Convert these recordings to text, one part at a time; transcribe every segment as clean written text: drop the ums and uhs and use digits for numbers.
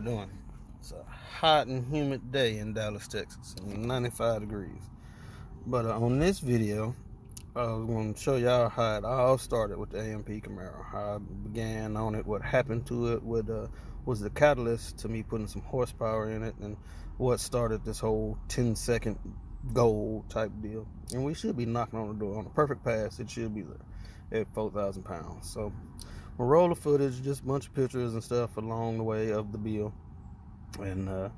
doing? It's a hot and humid day in Dallas, Texas, 95 degrees. But on this video, I was going to show y'all how it all started with the AMP Camaro. How I began on it, what happened to it, what was the catalyst to me putting some horsepower in it, and what started this whole 10-second goal type deal. And we should be knocking on the door. On a perfect pass, it should be there at 4,000 pounds. So we'll roll the footage, just a bunch of pictures and stuff along the way of the bill. And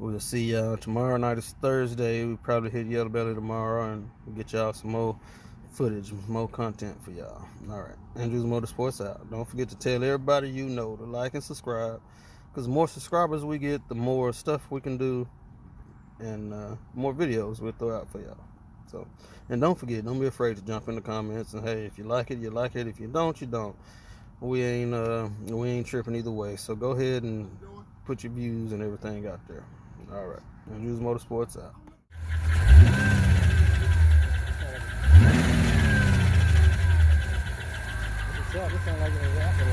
we'll see y'all tomorrow night. Is Thursday. We probably hit Yellow Belly tomorrow and we'll get y'all some more footage, more content for y'all. Alright, Andrew's Motorsports out. Don't forget to tell everybody you know to like and subscribe, because the more subscribers we get, the more stuff we can do and more videos we'll throw out for y'all. So, and don't forget, don't be afraid to jump in the comments and hey, if you like it, you like it. If you don't, you don't. We ain't tripping either way. So go ahead and put your views and everything out there. All right, Andrew's Motorsports out. This sounds like a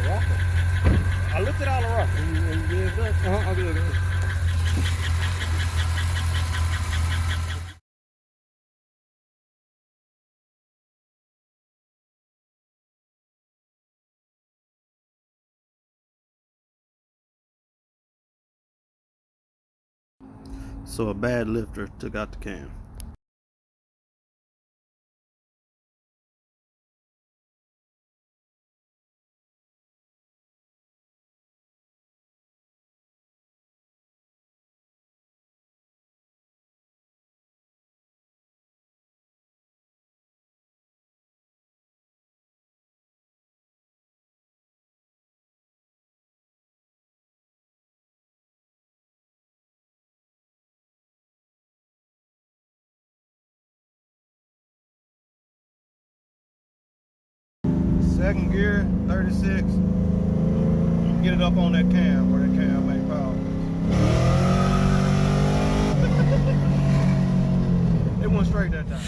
rocker. I looked at all the rockers. I'll do it. So a bad lifter took out the cam. Second gear, 36. You can get it up on that cam where that cam make power. It went straight that time.